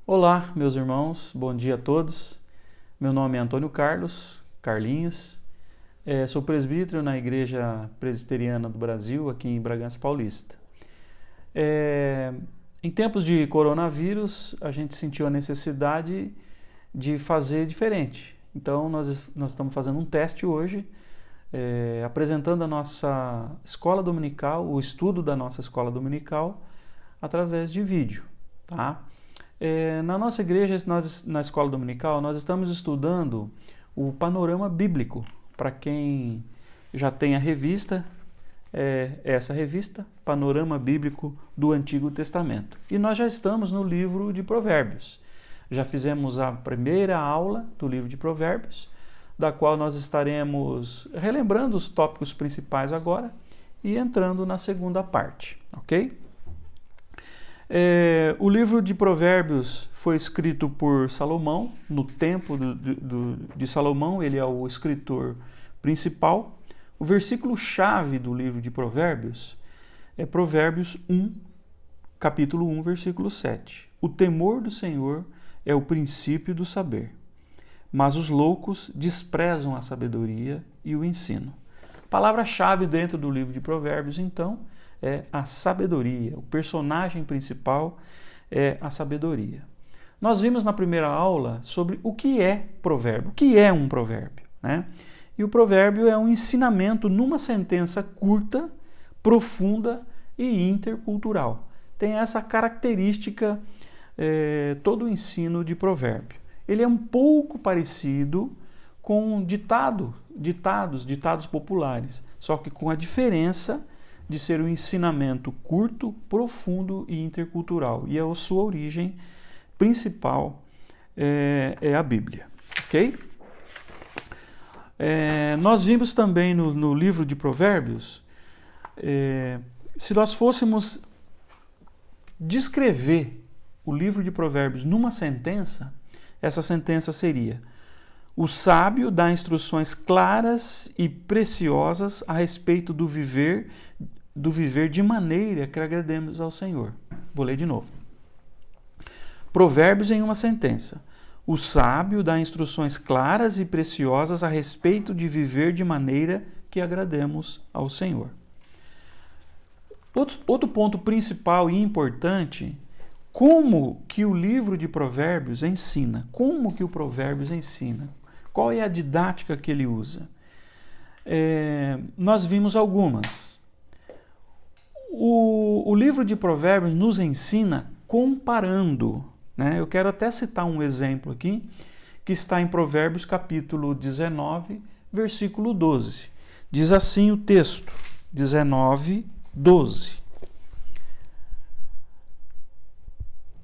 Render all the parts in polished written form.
Olá, meus irmãos, bom dia a todos. Meu nome é Antônio Carlinhos, sou presbítero na Igreja Presbiteriana do Brasil, aqui em Bragança Paulista. Em tempos de coronavírus, a gente sentiu a necessidade de fazer diferente. Então, nós estamos fazendo um teste hoje, apresentando a nossa escola dominical, o estudo da nossa escola dominical, através de vídeo, tá? Na nossa igreja, na escola dominical, nós estamos estudando o panorama bíblico. Para quem já tem a revista, essa revista, Panorama Bíblico do Antigo Testamento. E nós já estamos no livro de Provérbios. Já fizemos a primeira aula do livro de Provérbios, da qual nós estaremos relembrando os tópicos principais agora e entrando na segunda parte, ok? O livro de Provérbios foi escrito por Salomão, no tempo de Salomão, ele é o escritor principal. O versículo-chave do livro de Provérbios é Provérbios 1, capítulo 1, versículo 7. O temor do Senhor é o princípio do saber, mas os loucos desprezam a sabedoria e o ensino. A palavra-chave dentro do livro de Provérbios, então, é a sabedoria. O personagem principal é a sabedoria. Nós vimos na primeira aula sobre o que é provérbio, o que é um provérbio, né? E o provérbio é um ensinamento numa sentença curta, profunda e intercultural. Tem essa característica todo o ensino de provérbio. Ele é um pouco parecido com ditados populares, só que com a diferença de ser um ensinamento curto, profundo e intercultural. E a sua origem principal é a Bíblia. Ok? Nós vimos também no livro de Provérbios, se nós fôssemos descrever o livro de Provérbios numa sentença, essa sentença seria: o sábio dá instruções claras e preciosas a respeito do viver de maneira que agrademos ao Senhor. Vou ler de novo. Provérbios em uma sentença. O sábio dá instruções claras e preciosas a respeito de viver de maneira que agrademos ao Senhor. Outro ponto principal e importante, como que o livro de Provérbios ensina? Como que o Provérbios ensina? Qual é a didática que ele usa? Nós vimos algumas. O livro de Provérbios nos ensina comparando, né? Eu quero até citar um exemplo aqui, que está em Provérbios capítulo 19, versículo 12. Diz assim o texto, 19, 12.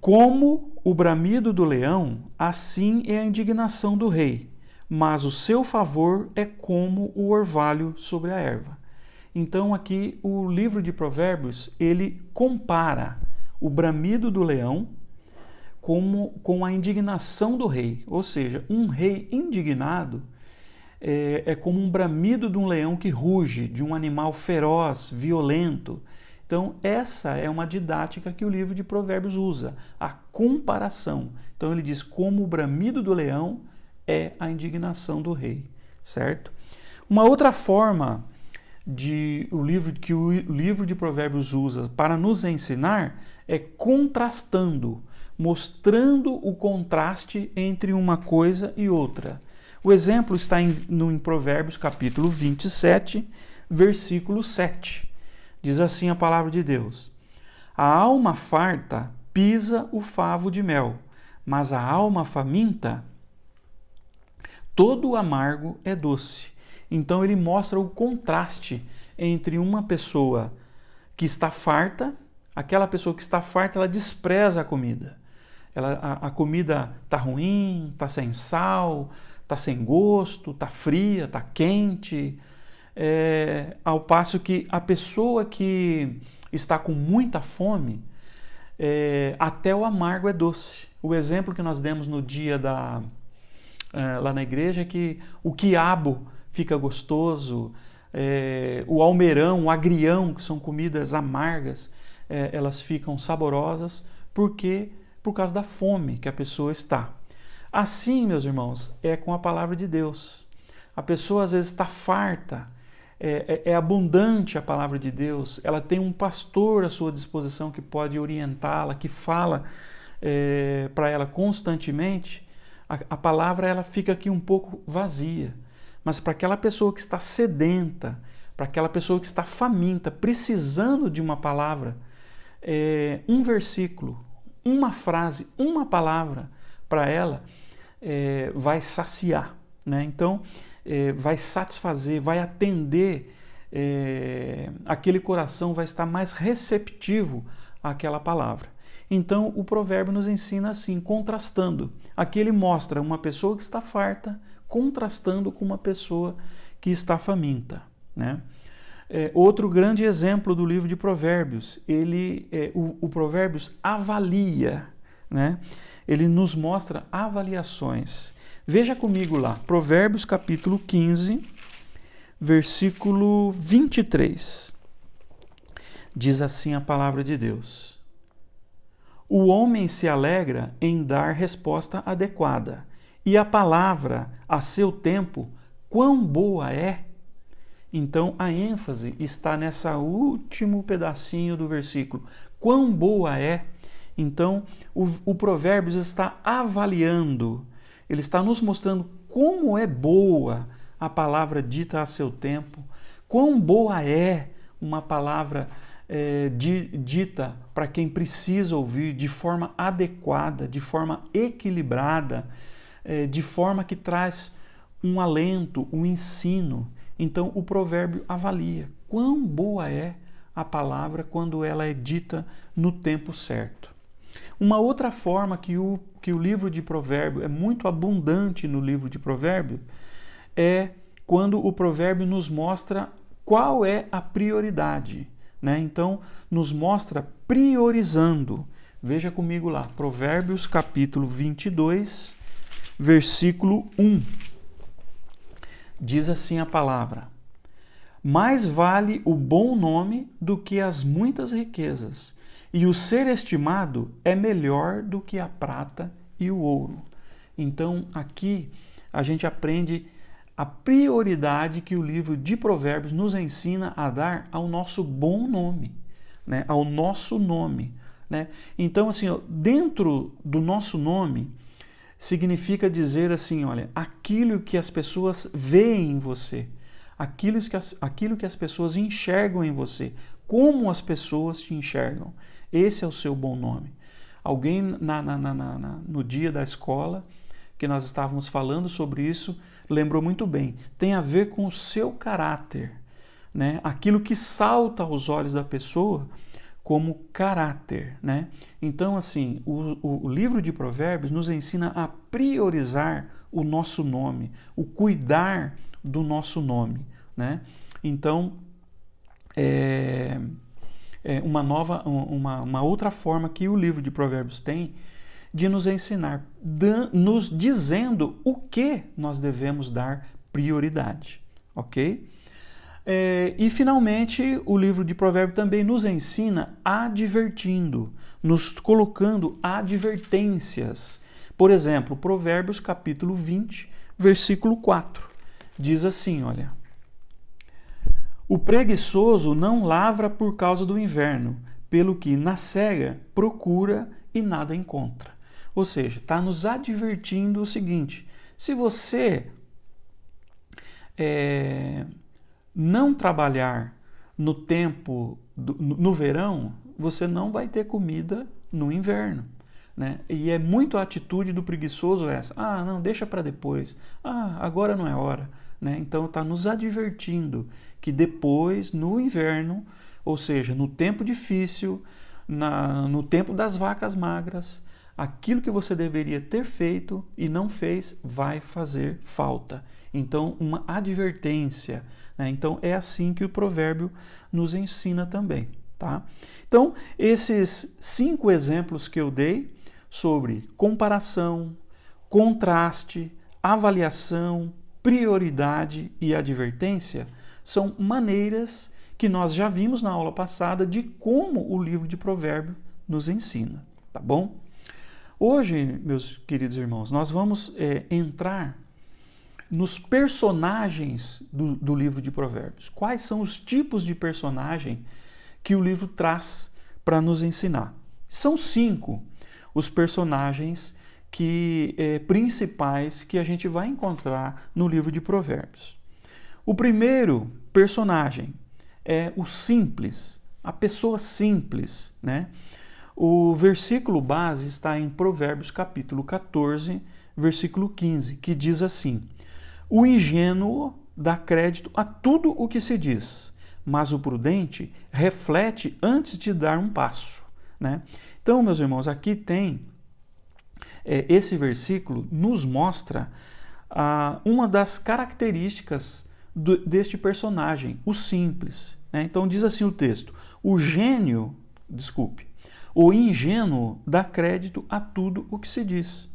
Como o bramido do leão, assim é a indignação do rei, mas o seu favor é como o orvalho sobre a erva. Então aqui o livro de Provérbios, ele compara o bramido do leão com a indignação do rei. Ou seja, um rei indignado é como um bramido de um leão que ruge, de um animal feroz, violento. Então essa é uma didática que o livro de Provérbios usa, a comparação. Então ele diz como o bramido do leão é a indignação do rei, certo? Uma outra forma que o livro de Provérbios usa para nos ensinar é contrastando, mostrando o contraste entre uma coisa e outra. O exemplo está em Provérbios capítulo 27, versículo 7. Diz assim a palavra de Deus: a alma farta pisa o favo de mel, mas a alma faminta, todo o amargo é doce. Então ele mostra o contraste entre uma pessoa que está farta, aquela pessoa que está farta, ela despreza a comida. A comida está ruim, está sem sal, está sem gosto, está fria, está quente. Ao passo que a pessoa que está com muita fome, até o amargo é doce. O exemplo que nós demos no dia lá na igreja é que o quiabo fica gostoso, o almeirão, o agrião, que são comidas amargas, elas ficam saborosas porque por causa da fome que a pessoa está. Assim, meus irmãos, é com a palavra de Deus. A pessoa às vezes está farta, é abundante a palavra de Deus, ela tem um pastor à sua disposição que pode orientá-la, que fala para ela constantemente. A palavra ela fica aqui um pouco vazia, mas para aquela pessoa que está sedenta, para aquela pessoa que está faminta, precisando de uma palavra, um versículo, uma frase, uma palavra para ela vai saciar, né? Então, vai satisfazer, vai atender, aquele coração vai estar mais receptivo àquela palavra. Então, o provérbio nos ensina assim, contrastando. Aqui ele mostra uma pessoa que está farta, contrastando com uma pessoa que está faminta, né? Outro grande exemplo do livro de Provérbios, o Provérbios avalia, né? Ele nos mostra avaliações. Veja comigo lá, Provérbios capítulo 15, versículo 23. Diz assim a palavra de Deus: o homem se alegra em dar resposta adequada, e a palavra, a seu tempo, quão boa é. Então, a ênfase está nessa último pedacinho do versículo. Quão boa é. Então, o Provérbios está avaliando, ele está nos mostrando como é boa a palavra dita a seu tempo, quão boa é uma palavra dita para quem precisa ouvir de forma adequada, de forma equilibrada, de forma que traz um alento, um ensino. Então, o provérbio avalia quão boa é a palavra quando ela é dita no tempo certo. Uma outra forma que o livro de provérbio é muito abundante no livro de provérbio é quando o provérbio nos mostra qual é a prioridade, né? Então, nos mostra priorizando. Veja comigo lá, Provérbios capítulo 22, versículo 1. Diz assim a palavra: mais vale o bom nome do que as muitas riquezas, e o ser estimado é melhor do que a prata e o ouro. Então, aqui a gente aprende a prioridade que o livro de Provérbios nos ensina a dar ao nosso bom nome, né? Ao nosso nome, né? Então, assim, dentro do nosso nome, significa dizer assim, olha, aquilo que as pessoas veem em você, aquilo que as pessoas enxergam em você, como as pessoas te enxergam. Esse é o seu bom nome. Alguém no dia da escola, que nós estávamos falando sobre isso, lembrou muito bem. Tem a ver com o seu caráter, né? Aquilo que salta aos olhos da pessoa como caráter, né? Então, assim, o livro de Provérbios nos ensina a priorizar o nosso nome, o cuidar do nosso nome, né? Então, uma outra forma que o livro de Provérbios tem de nos ensinar, nos dizendo o que nós devemos dar prioridade, ok? E, finalmente, o livro de Provérbios também nos ensina advertindo, nos colocando advertências. Por exemplo, Provérbios capítulo 20, versículo 4. Diz assim, olha: o preguiçoso não lavra por causa do inverno, pelo que na cega procura e nada encontra. Ou seja, está nos advertindo o seguinte: se você não trabalhar no tempo, no verão, você não vai ter comida no inverno, né? E é muito a atitude do preguiçoso essa: ah, não, deixa para depois, ah, agora não é hora, né? Então está nos advertindo que depois, no inverno, ou seja, no tempo difícil, no tempo das vacas magras, aquilo que você deveria ter feito e não fez vai fazer falta. Então, uma advertência, né? Então, é assim que o provérbio nos ensina também, tá? Então, esses 5 exemplos que eu dei sobre comparação, contraste, avaliação, prioridade e advertência são maneiras que nós já vimos na aula passada de como o livro de Provérbios nos ensina, tá bom? Hoje, meus queridos irmãos, nós vamos entrar nos personagens do livro de Provérbios. Quais são os tipos de personagem que o livro traz para nos ensinar? São 5 os personagens principais que a gente vai encontrar no livro de Provérbios. O primeiro personagem é o simples, a pessoa simples, né? O versículo base está em Provérbios capítulo 14, versículo 15, que diz assim: o ingênuo dá crédito a tudo o que se diz, mas o prudente reflete antes de dar um passo, né? Então, meus irmãos, aqui tem esse versículo nos mostra uma das características deste personagem, o simples, né? Então diz assim o texto: o ingênuo dá crédito a tudo o que se diz.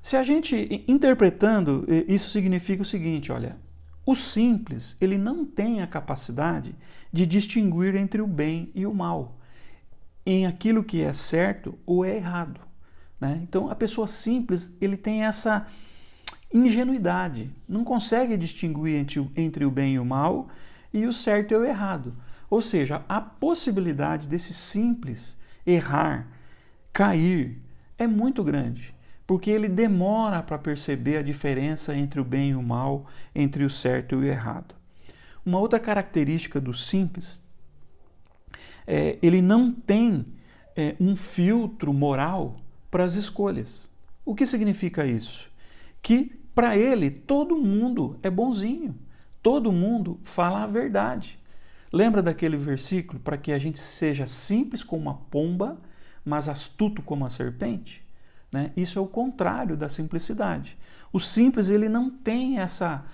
Se a gente, interpretando, isso significa o seguinte, olha, o simples, ele não tem a capacidade de distinguir entre o bem e o mal, em aquilo que é certo ou é errado, né? Então, a pessoa simples, ele tem essa ingenuidade, não consegue distinguir entre o bem e o mal e o certo e o errado. Ou seja, a possibilidade desse simples errar, cair, é muito grande, porque ele demora para perceber a diferença entre o bem e o mal, entre o certo e o errado. Uma outra característica do simples ele não tem um filtro moral para as escolhas. O que significa isso? Que para ele todo mundo é bonzinho, todo mundo fala a verdade. Lembra daquele versículo, para que a gente seja simples como a pomba, mas astuto como a serpente? Né? Isso é o contrário da simplicidade. O simples, ele não tem essa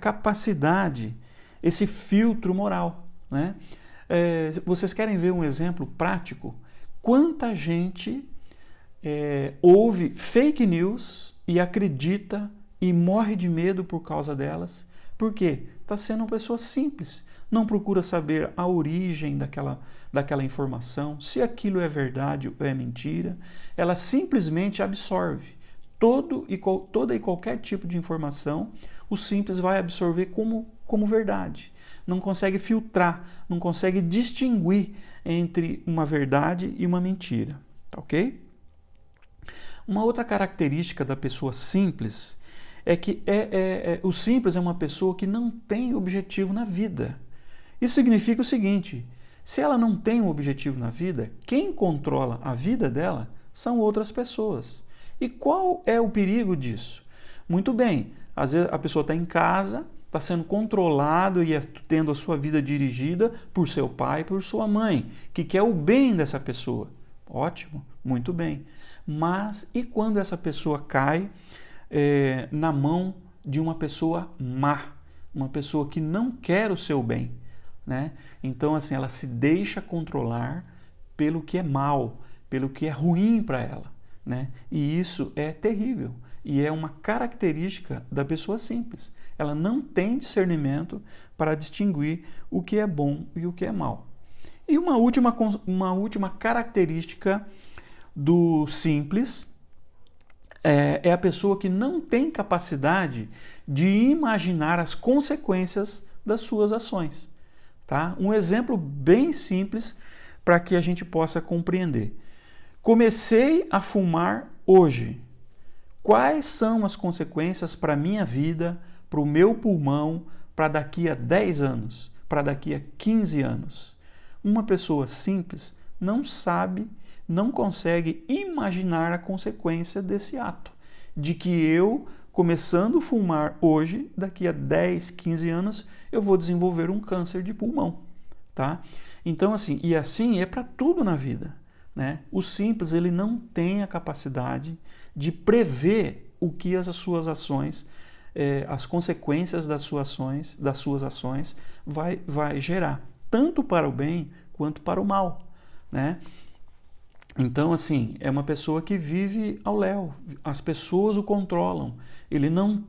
capacidade, esse filtro moral, né? Vocês querem ver um exemplo prático? Quanta gente ouve fake news e acredita e morre de medo por causa delas? Por quê? Está sendo uma pessoa simples, não procura saber a origem daquela informação, se aquilo é verdade ou é mentira. Ela simplesmente absorve toda e qualquer tipo de informação. O simples vai absorver como verdade. Não consegue filtrar, não consegue distinguir entre uma verdade e uma mentira, ok? Uma outra característica da pessoa simples é que o simples é uma pessoa que não tem objetivo na vida. Isso significa o seguinte: se ela não tem um objetivo na vida, quem controla a vida dela são outras pessoas. E qual é o perigo disso? Muito bem, às vezes a pessoa está em casa, está sendo controlado e tendo a sua vida dirigida por seu pai, por sua mãe, que quer o bem dessa pessoa. Ótimo, muito bem. Mas e quando essa pessoa cai na mão de uma pessoa má, uma pessoa que não quer o seu bem, né? Então, assim, ela se deixa controlar pelo que é mal, pelo que é ruim para ela, né? E isso é terrível e é uma característica da pessoa simples. Ela não tem discernimento para distinguir o que é bom e o que é mal. E uma última característica do simples é a pessoa que não tem capacidade de imaginar as consequências das suas ações. Tá? Um exemplo bem simples para que a gente possa compreender. Comecei a fumar hoje. Quais são as consequências para a minha vida, para o meu pulmão, para daqui a 10 anos, para daqui a 15 anos? Uma pessoa simples não sabe, não consegue imaginar a consequência desse ato. De que eu, começando a fumar hoje, daqui a 10, 15 anos, eu vou desenvolver um câncer de pulmão. Tá? Então, assim, e assim é para tudo na vida, né? O simples, ele não tem a capacidade de prever o que as suas ações, as consequências das suas ações vai gerar, tanto para o bem quanto para o mal, né? Então, assim, é uma pessoa que vive ao léu, as pessoas o controlam, ele não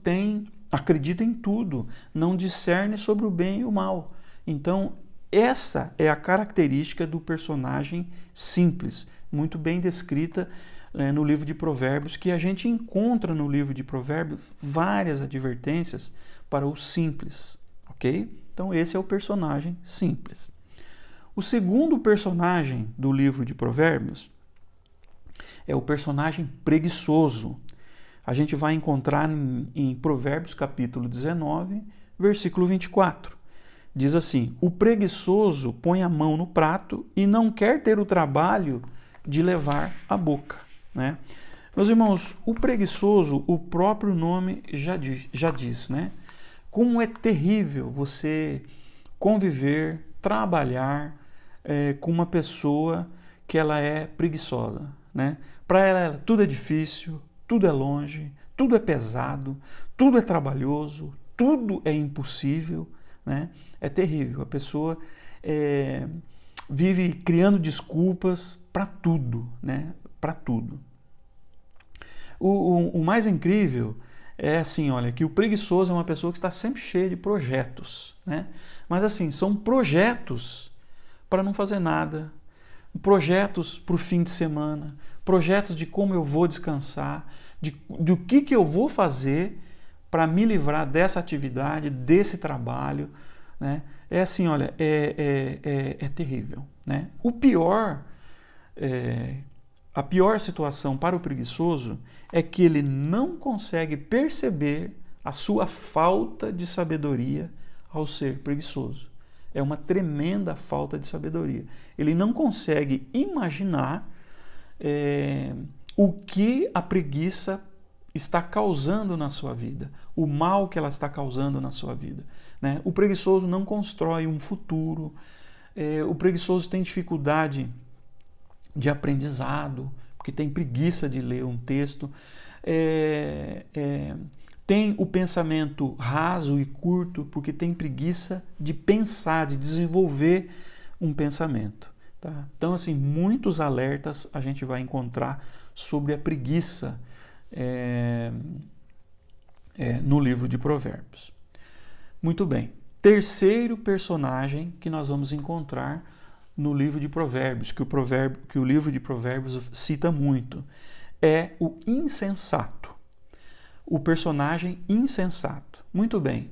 acredita em tudo, não discerne sobre o bem e o mal. Então, essa é a característica do personagem simples, muito bem descrita no livro de Provérbios, que a gente encontra no livro de Provérbios várias advertências para o simples, ok? Então esse é o personagem simples. O segundo personagem do livro de Provérbios é o personagem preguiçoso. A gente vai encontrar em Provérbios capítulo 19, versículo 24. Diz assim: o preguiçoso põe a mão no prato e não quer ter o trabalho de levar à boca, né? Meus irmãos, o preguiçoso, o próprio nome já diz, né? Como é terrível você conviver, trabalhar com uma pessoa que ela é preguiçosa, né? Para ela tudo é difícil, tudo é longe, tudo é pesado, tudo é trabalhoso, tudo é impossível, né? É terrível. A pessoa vive criando desculpas para tudo, né? Para tudo. O mais incrível é assim, olha, que o preguiçoso é uma pessoa que está sempre cheia de projetos, né? Mas assim, são projetos para não fazer nada, projetos para o fim de semana, projetos de como eu vou descansar, do que eu vou fazer para me livrar dessa atividade, desse trabalho, né? É assim, olha, é terrível, né? A pior situação para o preguiçoso é que ele não consegue perceber a sua falta de sabedoria ao ser preguiçoso. É uma tremenda falta de sabedoria. Ele não consegue imaginar o que a preguiça está causando na sua vida, o mal que ela está causando na sua vida, né? O preguiçoso não constrói um futuro, o preguiçoso tem dificuldade de aprendizado, porque tem preguiça de ler um texto, tem o pensamento raso e curto, porque tem preguiça de pensar, de desenvolver um pensamento. Tá? Então, assim, muitos alertas a gente vai encontrar sobre a preguiça no livro de Provérbios. Muito bem. Terceiro personagem que nós vamos encontrar no livro de Provérbios, que o livro de Provérbios cita muito, é o insensato. O personagem insensato. Muito bem.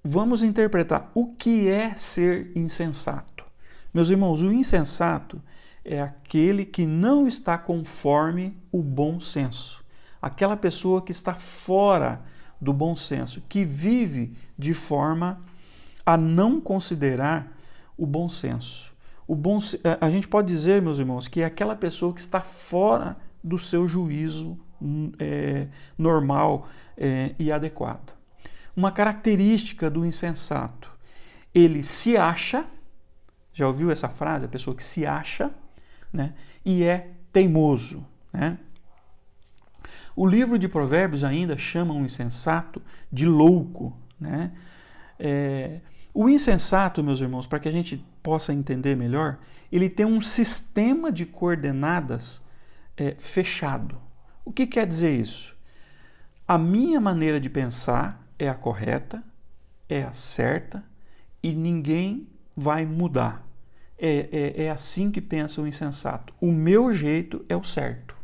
Vamos interpretar o que é ser insensato. Meus irmãos, o insensato é aquele que não está conforme o bom senso. Aquela pessoa que está fora do bom senso, que vive de forma a não considerar o bom senso. A gente pode dizer, meus irmãos, que é aquela pessoa que está fora do seu juízo normal e adequado. Uma característica do insensato: ele se acha, já ouviu essa frase? A pessoa que se acha, né? E é teimoso, né? O livro de Provérbios ainda chama o insensato de louco, né? O insensato, meus irmãos, para que a gente possa entender melhor, ele tem um sistema de coordenadas fechado. O que quer dizer isso? A minha maneira de pensar é a correta, é a certa e ninguém vai mudar. É assim que pensa o insensato. O meu jeito é o certo.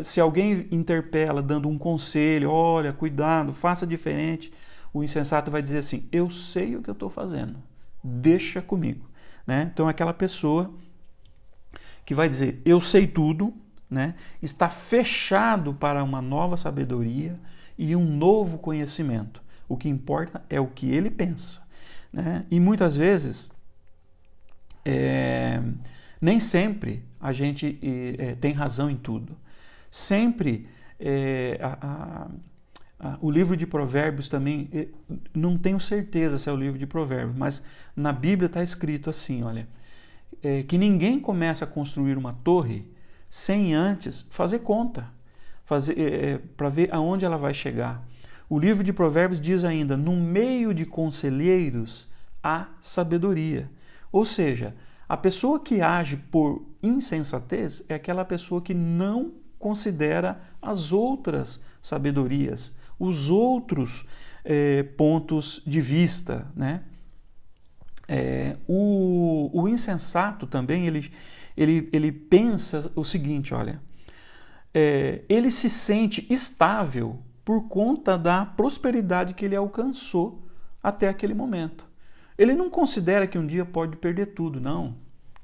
Se alguém interpela dando um conselho, olha, cuidado, faça diferente, o insensato vai dizer assim: eu sei o que eu estou fazendo, deixa comigo, né? Então aquela pessoa que vai dizer eu sei tudo, né? Está fechado para uma nova sabedoria e um novo conhecimento. O que importa é o que ele pensa, né? E muitas vezes nem sempre a gente tem razão em tudo. Sempre o livro de Provérbios também, não tenho certeza se é o livro de Provérbios, mas na Bíblia está escrito assim, olha, que ninguém começa a construir uma torre sem antes fazer conta, para ver aonde ela vai chegar. O livro de Provérbios diz ainda: no meio de conselheiros há sabedoria. Ou seja, a pessoa que age por insensatez é aquela pessoa que não considera as outras sabedorias, os outros pontos de vista, né? O insensato também, ele pensa o seguinte, olha, ele se sente estável por conta da prosperidade que ele alcançou até aquele momento. Ele não considera que um dia pode perder tudo, não.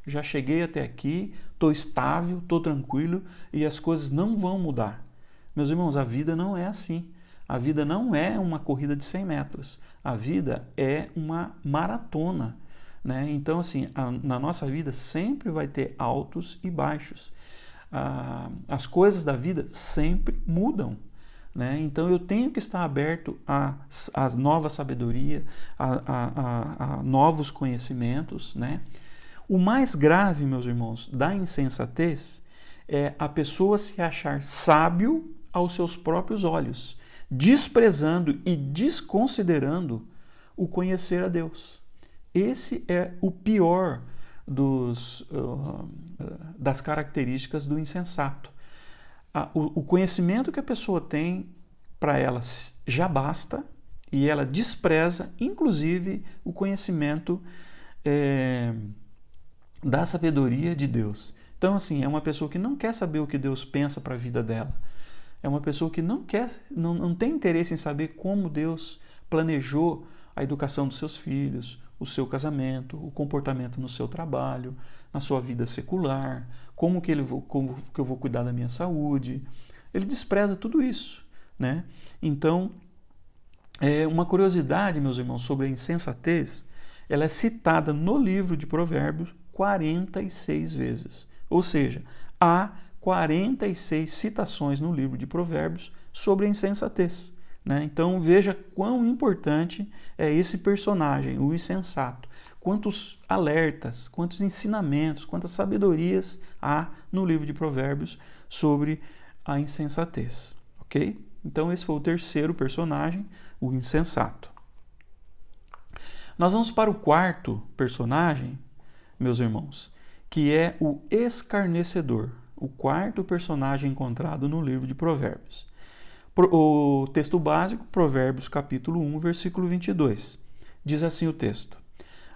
Já cheguei até aqui, estou estável, estou tranquilo e as coisas não vão mudar. Meus irmãos, a vida não é assim. A vida não é uma corrida de 100 metros. A vida é uma maratona, né? Então, assim, na nossa vida sempre vai ter altos e baixos. As coisas da vida sempre mudam, né? Então eu tenho que estar aberto a nova sabedoria, a novos conhecimentos, né? O mais grave, meus irmãos, da insensatez é a pessoa se achar sábio aos seus próprios olhos, desprezando e desconsiderando o conhecer a Deus. Esse é o pior das características do insensato. O conhecimento que a pessoa tem, para ela já basta, e ela despreza, inclusive, o conhecimento da sabedoria de Deus. Então, assim, é uma pessoa que não quer saber o que Deus pensa para a vida dela. É uma pessoa que não tem interesse em saber como Deus planejou a educação dos seus filhos, o seu casamento, o comportamento no seu trabalho, na sua vida secular, como que eu vou cuidar da minha saúde. Ele despreza tudo isso, né? Então, uma curiosidade, meus irmãos, sobre a insensatez, ela é citada no livro de Provérbios 46 vezes. Ou seja, há 46 citações no livro de Provérbios sobre a insensatez, né? Então veja quão importante é esse personagem, o insensato. Quantos alertas, quantos ensinamentos, quantas sabedorias há no livro de Provérbios sobre a insensatez, ok? Então esse foi o terceiro personagem, o insensato. Nós vamos para o quarto personagem, meus irmãos, que é o escarnecedor. O quarto personagem encontrado no livro de Provérbios. O texto básico, Provérbios capítulo 1, versículo 22. Diz assim o texto: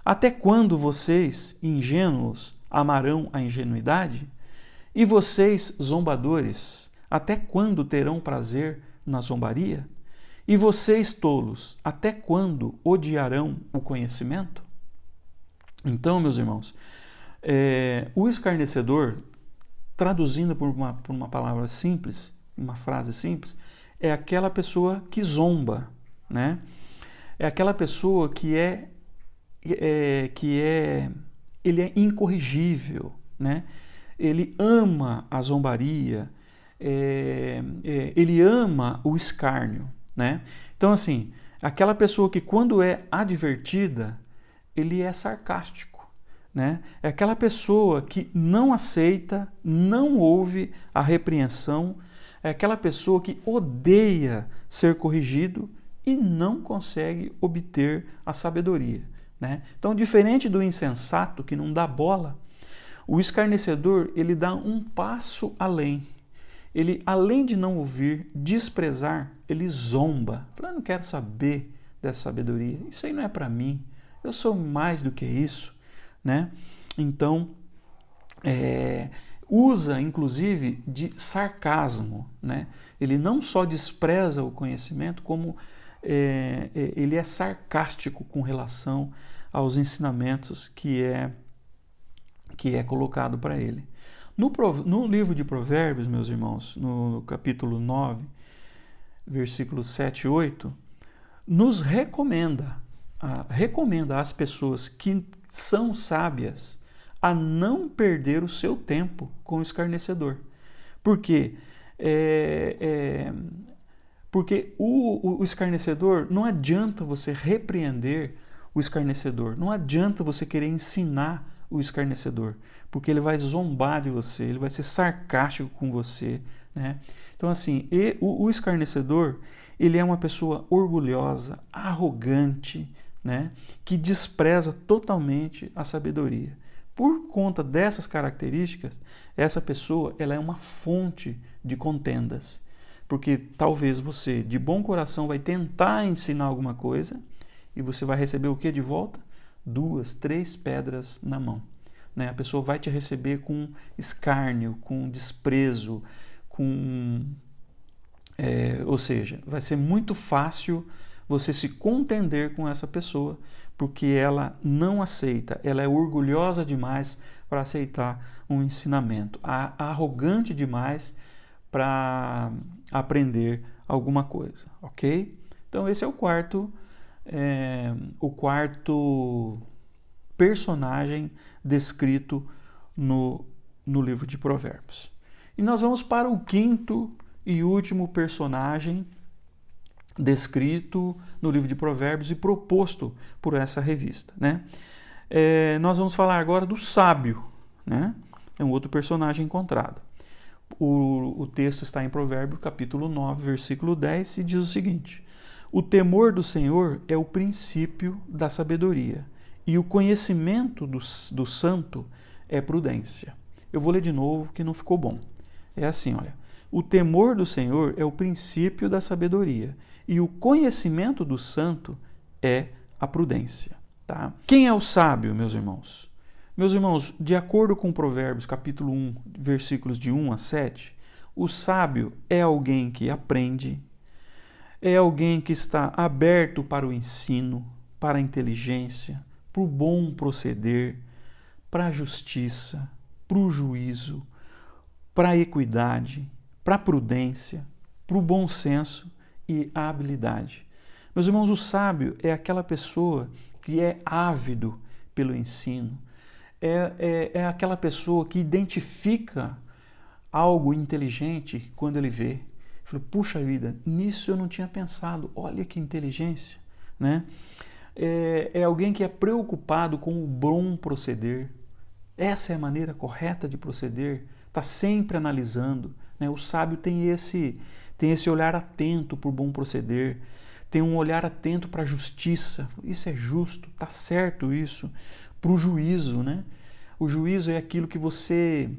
Até quando vocês, ingênuos, amarão a ingenuidade? E vocês, zombadores, até quando terão prazer na zombaria? E vocês, tolos, até quando odiarão o conhecimento? Então, meus irmãos, o escarnecedor, traduzindo por uma palavra simples, uma frase simples, é aquela pessoa que zomba, né? É aquela pessoa que ele é incorrigível, né? Ele ama a zombaria, ele ama o escárnio, né? Então, assim, aquela pessoa que quando é advertida, ele é sarcástico, né? É aquela pessoa que não aceita, não ouve a repreensão, é aquela pessoa que odeia ser corrigido e não consegue obter a sabedoria, né? Então, diferente do insensato que não dá bola, o escarnecedor, ele dá um passo além. Ele, além de não ouvir, desprezar, ele zomba. Fala, não quero saber dessa sabedoria, isso aí não é para mim, eu sou mais do que isso, né? Então, usa inclusive de sarcasmo, né? Ele não só despreza o conhecimento, como ele é sarcástico com relação aos ensinamentos que é colocado para ele. No livro de Provérbios, meus irmãos, no capítulo 9, versículos 7 e 8, nos recomenda às pessoas que são sábias a não perder o seu tempo com o escarnecedor. Por quê? Porque o escarnecedor, não adianta você repreender o escarnecedor, não adianta você querer ensinar o escarnecedor, porque ele vai zombar de você, ele vai ser sarcástico com você, né? Então, assim, o escarnecedor, ele é uma pessoa orgulhosa, arrogante, né? Que despreza totalmente a sabedoria. Por conta dessas características, essa pessoa, ela é uma fonte de contendas, porque talvez você, de bom coração, vai tentar ensinar alguma coisa e você vai receber o que de volta? 2, 3 pedras na mão. né? A pessoa vai te receber com escárnio, com desprezo, ou seja, vai ser muito fácil você se contender com essa pessoa, porque ela não aceita, ela é orgulhosa demais para aceitar um ensinamento, arrogante demais para aprender alguma coisa, ok? Então esse é o quarto personagem descrito no livro de Provérbios. E nós vamos para o quinto e último personagem descrito no livro de Provérbios e proposto por essa revista, né? Nós vamos falar agora do sábio, né? É um outro personagem encontrado. O texto está em Provérbios, capítulo 9, versículo 10, e diz o seguinte: o temor do Senhor é o princípio da sabedoria, e o conhecimento do santo é prudência. Eu vou ler de novo, que não ficou bom. É assim, olha. O temor do Senhor é o princípio da sabedoria, e o conhecimento do santo é a prudência. Tá? Quem é o sábio, meus irmãos? Meus irmãos, de acordo com Provérbios, capítulo 1, versículos de 1 a 7, o sábio é alguém que aprende, é alguém que está aberto para o ensino, para a inteligência, para o bom proceder, para a justiça, para o juízo, para a equidade, para a prudência, para o bom senso e a habilidade. Meus irmãos, o sábio é aquela pessoa que é ávido pelo ensino, é aquela pessoa que identifica algo inteligente quando ele vê. Fala, puxa vida, nisso eu não tinha pensado, olha que inteligência, né? É alguém que é preocupado com o bom proceder. Essa é a maneira correta de proceder, está sempre analisando, né? O sábio tem esse olhar atento para o bom proceder, tem um olhar atento para a justiça, isso é justo, está certo isso, para o juízo, né? O juízo é aquilo que você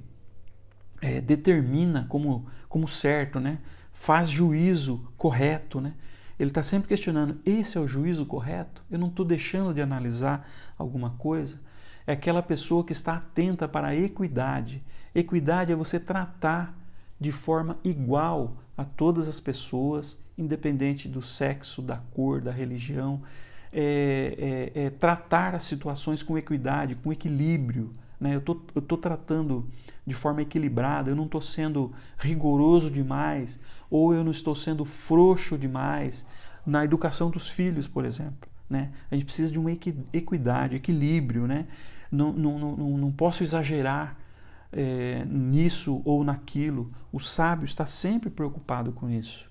determina como certo, né? Faz juízo correto, né? Ele está sempre questionando, esse é o juízo correto? Eu não estou deixando de analisar alguma coisa? É aquela pessoa que está atenta para a equidade. Equidade é você tratar de forma igual a todas as pessoas, independente do sexo, da cor, da religião. Tratar as situações com equidade, com equilíbrio, né? Eu estou tratando de forma equilibrada, eu não estou sendo rigoroso demais, ou eu não estou sendo frouxo demais na educação dos filhos, por exemplo, né? A gente precisa de uma equidade, equilíbrio, né? Não posso exagerar nisso ou naquilo. O sábio está sempre preocupado com isso.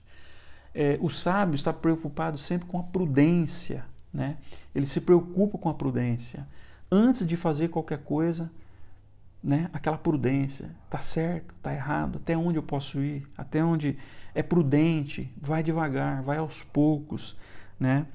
O sábio está preocupado sempre com a prudência, né? Ele se preocupa com a prudência. Antes de fazer qualquer coisa, né? Aquela prudência, está certo, está errado, até onde eu posso ir, até onde é prudente, vai devagar, vai aos poucos, né?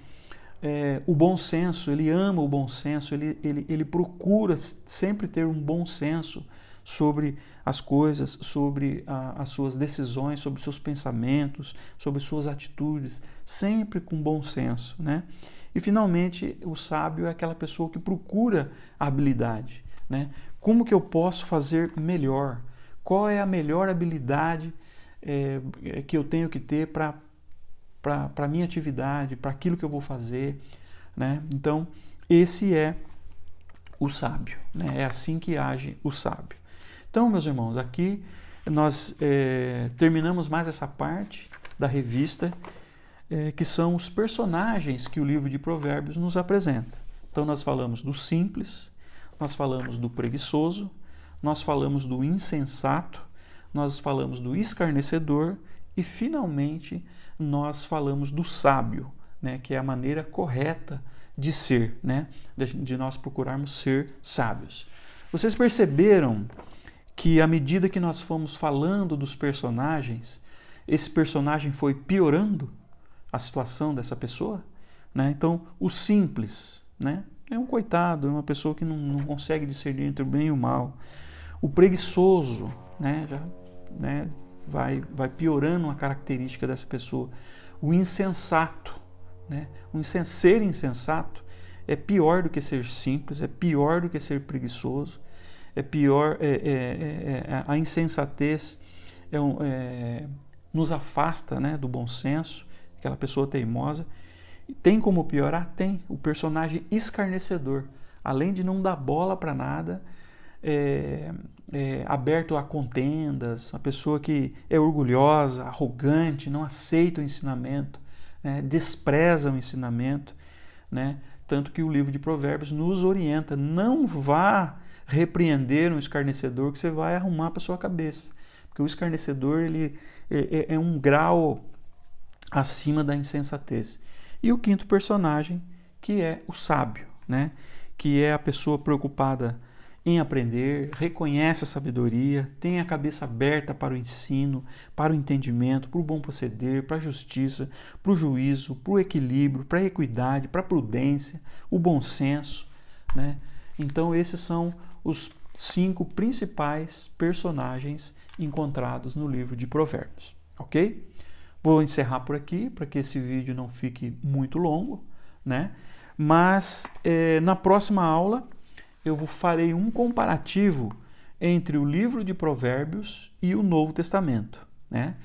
O bom senso, ele ama o bom senso, ele procura sempre ter um bom senso sobre as coisas, sobre as suas decisões, sobre os seus pensamentos, sobre suas atitudes, sempre com bom senso, né? E finalmente, o sábio é aquela pessoa que procura a habilidade, né? Como que eu posso fazer melhor? Qual é a melhor habilidade que eu tenho que ter para a minha atividade, para aquilo que eu vou fazer, né? Então, esse é o sábio, né? É assim que age o sábio. Então, meus irmãos, aqui nós terminamos mais essa parte da revista, que são os personagens que o livro de Provérbios nos apresenta. Então, nós falamos do simples, nós falamos do preguiçoso, nós falamos do insensato, nós falamos do escarnecedor e, finalmente, nós falamos do sábio, né, que é a maneira correta de ser, né, de nós procurarmos ser sábios. Vocês perceberam que, à medida que nós fomos falando dos personagens, esse personagem foi piorando a situação dessa pessoa, né? Então, o simples, né, é um coitado, é uma pessoa que não consegue discernir entre o bem e o mal. O preguiçoso, né, vai piorando a característica dessa pessoa. O insensato, né, ser insensato é pior do que ser simples, é pior do que ser preguiçoso, é pior, a insensatez nos afasta, né, do bom senso, aquela pessoa teimosa. E tem como piorar? Tem. O personagem escarnecedor, além de não dar bola para nada, aberto a contendas, a pessoa que é orgulhosa, arrogante, não aceita o ensinamento, né, despreza o ensinamento, né? Tanto que o livro de Provérbios nos orienta: não vá repreender um escarnecedor que você vai arrumar para sua cabeça, porque o escarnecedor ele é um grau acima da insensatez. E o quinto personagem, que é o sábio, né? Que é a pessoa preocupada em aprender, reconhece a sabedoria, tem a cabeça aberta para o ensino, para o entendimento, para o bom proceder, para a justiça, para o juízo, para o equilíbrio, para a equidade, para a prudência, o bom senso, né? Então esses são os 5 principais personagens encontrados no livro de Provérbios, ok? Vou encerrar por aqui, para que esse vídeo não fique muito longo, né? Mas na próxima aula eu farei um comparativo entre o livro de Provérbios e o Novo Testamento, né?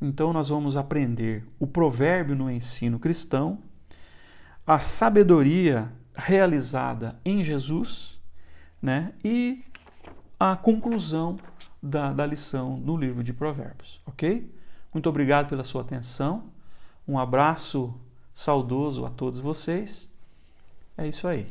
Então nós vamos aprender o provérbio no ensino cristão, a sabedoria realizada em Jesus, né? E a conclusão da lição no livro de Provérbios, ok? Muito obrigado pela sua atenção, um abraço saudoso a todos vocês, é isso aí.